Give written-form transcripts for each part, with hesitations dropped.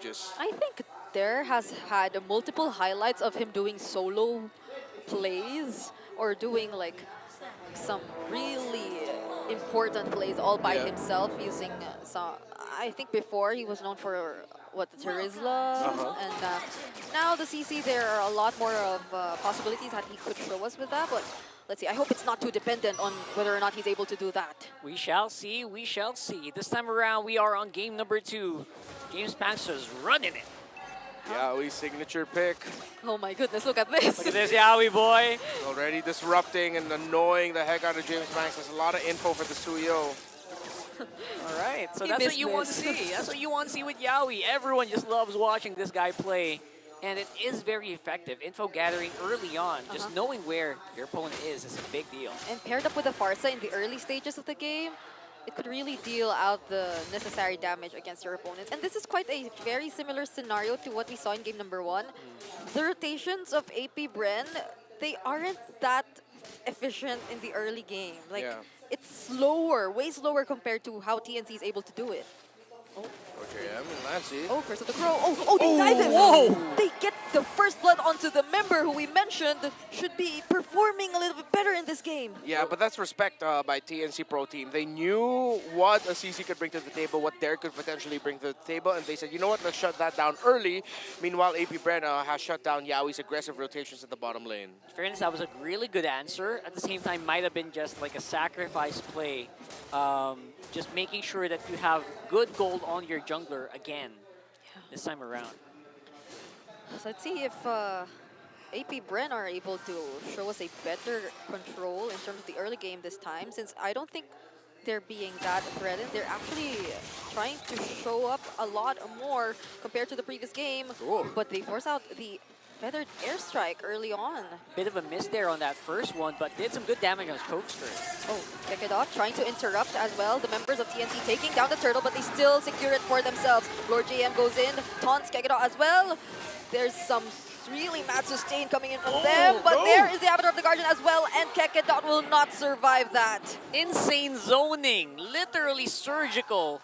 Just I think Dare has had multiple highlights of him doing solo plays or doing like some really important plays all by yeah. himself using some. I think before he was known for what the Terizla, Uh-huh. and now the CC there are a lot more of possibilities that he could show us with that. But let's see. I hope it's not too dependent on whether or not he's able to do that. We shall see, we shall see. This time around, we are on game number 2. James Panxer's running it. Yowie's signature pick. Oh my goodness! Look at this. Look at this Yowie boy. Already disrupting and annoying the heck out of James Banks. There's a lot of info for the Suyo. All right, so He that's what missed you want to this. see. That's what you want to see with Yowie. Everyone just loves watching this guy play. And it is very effective. Info gathering early on, just knowing where your opponent is a big deal. And paired up with the Farsa in the early stages of the game, it could really deal out the necessary damage against your opponents. And this is quite a very similar scenario to what we saw in game number 1. The rotations of AP BREN, they aren't that efficient in the early game. Like, Yeah. it's slower, way slower compared to how TNC is able to do it. Okay, I mean, Lancy. Oh, Curse of the Crow. Oh, they dive him. whoa. They get the first blood onto the member who we mentioned should be performing a little bit better in this game. Yeah, but that's respect by TNC Pro Team. They knew what a CC could bring to the table, what Dare could potentially bring to the table, and they said, you know what, let's shut that down early. Meanwhile, AP BREN has shut down Yowie's aggressive rotations at the bottom lane. In fairness, that was a really good answer. At the same time, might have been just like a sacrifice play. Just making sure that you have good gold on your jungler again this time around. So let's see if AP BREN are able to show us a better control in terms of the early game this time, since I don't think they're being that threatened. They're actually trying to show up a lot more compared to the previous game, Ooh. but they force out the feathered airstrike early on. Bit of a miss there on that first one, but did some good damage on his Chokester. Oh, check it out, trying to interrupt as well. The members of TNC taking down the turtle, but they still secure it for themselves. Lord JM goes in, taunts Kekado as well. There's some really mad sustain coming in from them, but there is the Avatar of the Guardian as well, and Kekadot will not survive that. Insane zoning, literally surgical.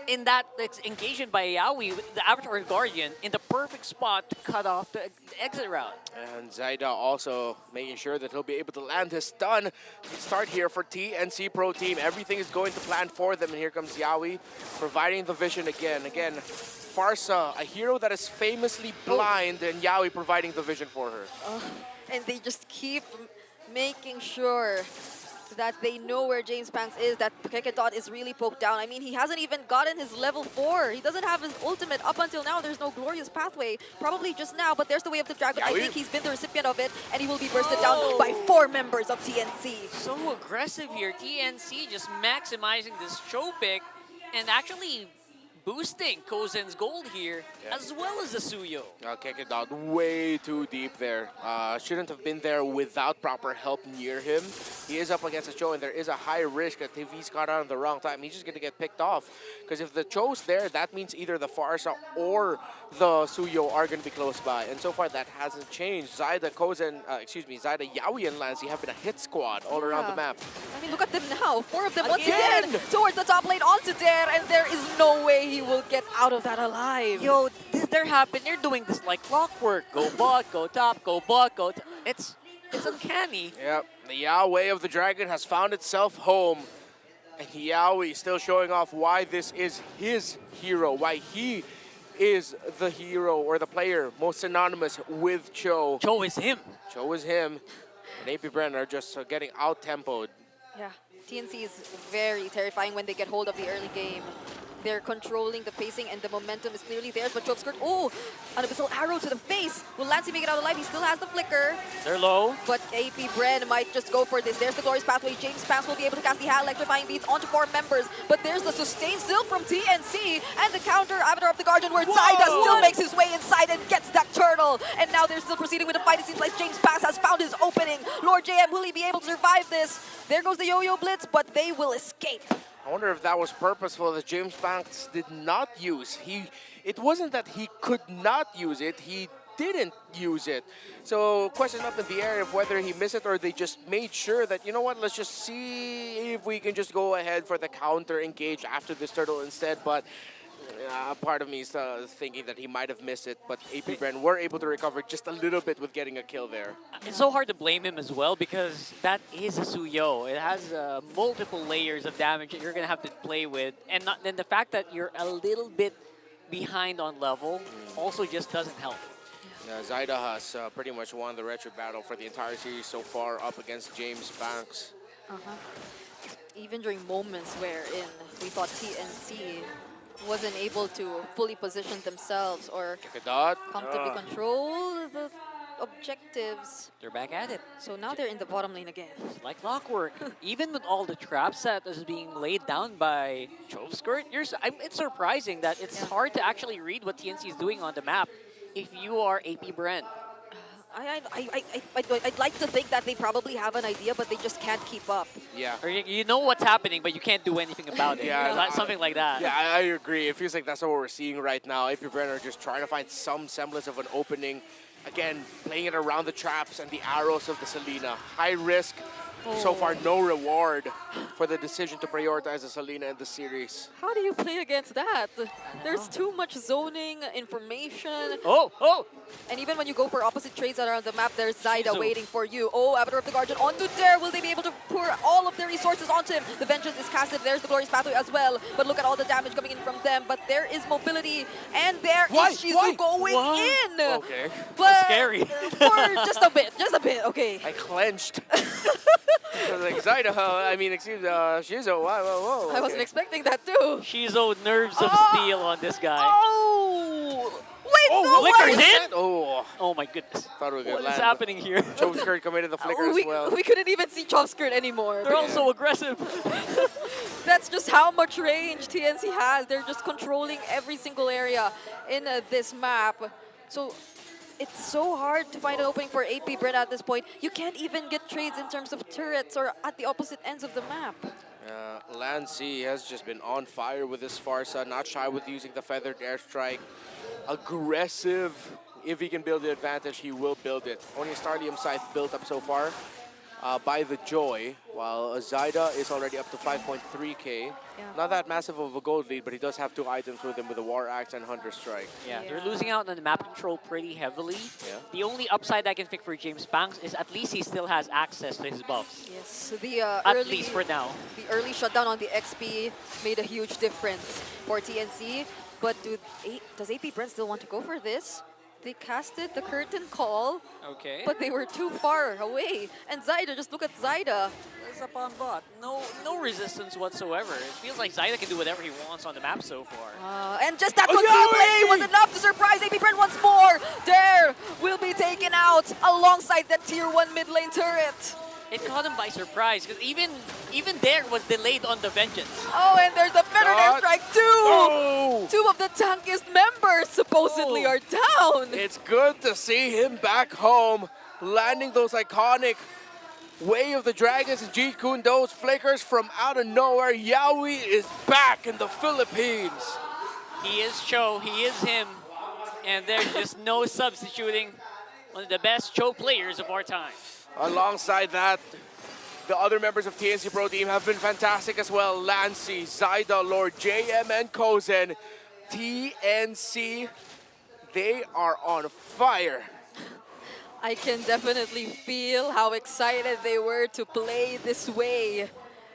In that engagement by Yowie with the Avatar Guardian in the perfect spot to cut off the exit route. And Zaida also making sure that he'll be able to land his stun. Start here for TNC Pro Team. Everything is going to plan for them, and here comes Yowie providing the vision again. Again, Farsa, a hero that is famously blind, and Yowie providing the vision for her. And they just keep making sure that they know where James Panks is, that Kekadot is really poked down. I mean, he hasn't even gotten his level 4. He doesn't have his ultimate up until now. There's no glorious pathway, probably just now, but there's the way of the dragon. I think he's been the recipient of it, and he will be bursted down by 4 members of TNC. So aggressive here. TNC just maximizing this show pick and actually boosting Kozen's gold here, as well as the Suyo. Kekadot way too deep there. Shouldn't have been there without proper help near him. He is up against a Cho, and there is a high risk that if he's caught out at the wrong time, he's just going to get picked off. Because if the Cho's there, that means either the Farsa or the Suyo are going to be close by. And so far, that hasn't changed. Zaida, Yowie, and Lancy have been a hit squad all around the map. I mean, look at them now. 4 of them once again towards the top lane onto Dare, and there is no way he will get out of that alive. Yo, they're happening. They're doing this like clockwork. Go bot, go top, go bot, go. It's uncanny. Yep, the Yahweh of the Dragon has found itself home. And Yowie still showing off why this is his hero, why he is the hero or the player most synonymous with Cho. Cho is him. Cho is him. And AP BREN are just getting out-tempoed. Yeah, TNC is very terrifying when they get hold of the early game. They're controlling the pacing, and the momentum is clearly theirs, but Chokeskirt, oh, an abyssal arrow to the face. Will Lancy make it out alive? He still has the flicker. They're low. But AP BREN might just go for this. There's the glorious pathway. James Panks will be able to cast the Hat Electrifying Beats onto 4 members, but there's the sustain still from TNC, and the counter Avatar of the Guardian, where Zaida still makes his way inside and gets that turtle. And now they're still proceeding with the fight. It seems like James Panks has found his opening. Lord JM, will he be able to survive this? There goes the Yo-Yo Blitz, but they will escape. I wonder if that was purposeful that James Banks did not use. It wasn't that he could not use it, he didn't use it. So question up in the air of whether he missed it or they just made sure that, you know what, let's just see if we can just go ahead for the counter engage after this turtle instead. But Part of me is thinking that he might have missed it, but AP BREN were able to recover just a little bit with getting a kill there. It's so hard to blame him as well because that is a Suyo. It has multiple layers of damage that you're going to have to play with. And then the fact that you're a little bit behind on level also just doesn't help. Yeah, Zaida has pretty much won the retro battle for the entire series so far up against James Banks. Even during moments wherein we thought TNC wasn't able to fully position themselves or comfortably control the objectives. They're back at it. So now they're in the bottom lane again. It's like clockwork. Even with all the traps that is being laid down by Chovskirt, it's surprising that it's hard to actually read what TNC is doing on the map if you are AP BREN. I'd like to think that they probably have an idea, but they just can't keep up. Yeah. Or you know what's happening, but you can't do anything about it. Yeah. Something like that. Yeah, I agree. It feels like that's what we're seeing right now. AP BREN are just trying to find some semblance of an opening. Again, playing it around the traps and the arrows of the Selena. High risk. So far, no reward for the decision to prioritize the Selena in the series. How do you play against that? There's too much zoning, information. And even when you go for opposite trades that are on the map, there's Zaida waiting for you. Avatar of the Guardian onto Dare. Will they be able to pour all of their resources onto him? The Vengeance is casted. There's the Glorious Pathway as well. But look at all the damage coming in from them. But there is mobility. And there is Shizu going in. Okay. But scary. For just a bit, okay. I clenched. I was like, Zaida, Shizu, whoa. I wasn't expecting that too. Shizu nerves of steel on this guy. Wait, no Flicker's way! in? Oh my goodness. Thought we were What gonna is land. happening here? Chovskirt committed the flicker as well. We couldn't even see Chovskirt anymore. They're all so aggressive. That's just how much range TNC has. They're just controlling every single area in this map. So it's so hard to find an opening for AP BREN at this point. You can't even get trades in terms of turrets or at the opposite ends of the map. Lancy has just been on fire with his Farsa, not shy with using the feathered airstrike. Aggressive. If he can build the advantage, he will build it. Only Starlium Scythe built up so far by the Joy, while Zaida is already up to 5.3k. Not that massive of a gold lead, but he does have 2 items with him with the War Axe and Hunter Strike. Yeah, they're losing out on the map control pretty heavily. The only upside I can pick for James Banks is at least he still has access to his buffs. Yes, at least for now. The early shutdown on the XP made a huge difference for TNC. But does AP BREN still want to go for this? They casted the curtain call, but they were too far away. And Zaida, just look at Zaida. It's up on bot. No resistance whatsoever. It feels like Zaida can do whatever he wants on the map so far. And just that conceal play was enough to surprise AP BREN once more. Dare will be taken out alongside that tier 1 mid lane turret. It caught him by surprise because even Dare was delayed on the Vengeance. And there's the feathered airstrike too. 2 of the tankiest members supposedly are down. It's good to see him back home, landing those iconic Way of the Dragons and Jeet Kune Do flickers from out of nowhere. Yaoi is back in the Philippines. He is Cho, he is him, and there's just no substituting one of the best Cho players of our time. Alongside that, the other members of TNC Pro Team have been fantastic as well. Lancy, Zaida, Lord, JM, and Kozen. TNC, they are on fire. I can definitely feel how excited they were to play this way.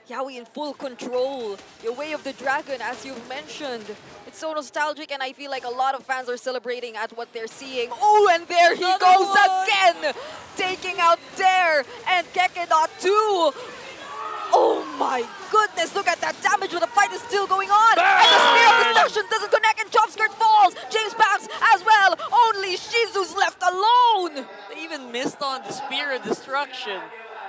Yaoi in full control. The Way of the Dragon, as you've mentioned. It's so nostalgic, and I feel like a lot of fans are celebrating at what they're seeing. And there he goes again! Taking out Dare and Kekedot too. Oh my goodness, look at that damage, but the fight is still going on. And the Spear of Destruction doesn't connect, and Chovskirt falls. James Banks as well. Only Shizu's left alone. They even missed on the Spear of Destruction.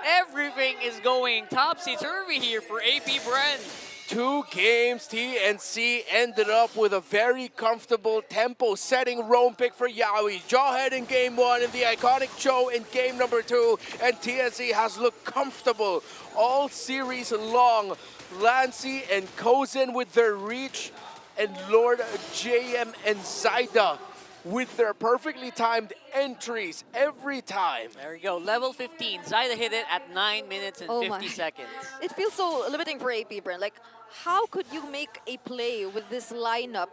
Everything is going topsy-turvy here for AP BREN. 2 games, TNC ended up with a very comfortable tempo-setting roam pick for Yaoi. Jawhead in game 1 and the iconic Cho in game number 2. And TNC has looked comfortable all series long. Lancy and Kozen with their reach, and Lord, JM, and Zaida with their perfectly timed entries every time. There we go, level 15. Zaida hit it at 9 minutes and 50 seconds. It feels so limiting for AP BREN. Like, how could you make a play with this lineup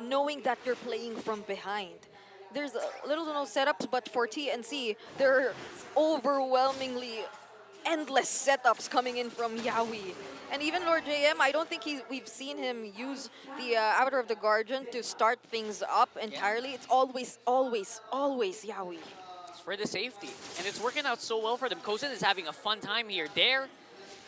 knowing that you're playing from behind? There's little to no setups, but for TNC, there are overwhelmingly endless setups coming in from Yawi. And even Lord JM, I don't think we've seen him use the Avatar of the Guardian to start things up entirely. It's always, always, always Yawi. It's for the safety. And it's working out so well for them. Kozin is having a fun time here. Dare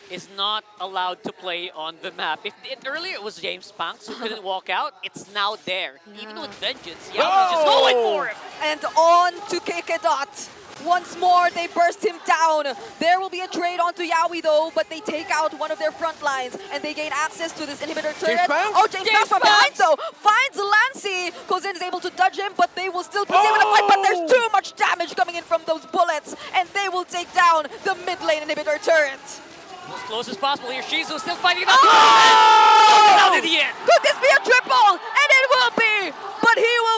is not allowed to play on the map. Earlier it was James Panks who couldn't walk out. It's now Dare. Even with Vengeance, Yawi's just going for him. And on to Kekedot. Once more, they burst him down. There will be a trade onto Yawi though, but they take out one of their front lines and they gain access to this inhibitor turret. Oh, James Panks from behind though finds Lancy. Kozin is able to dodge him, but they will still proceed with the fight. But there's too much damage coming in from those bullets, and they will take down the mid lane inhibitor turret. As close as possible here. Shizu still fighting about the out in the end. Could this be a triple? And it will be, but he will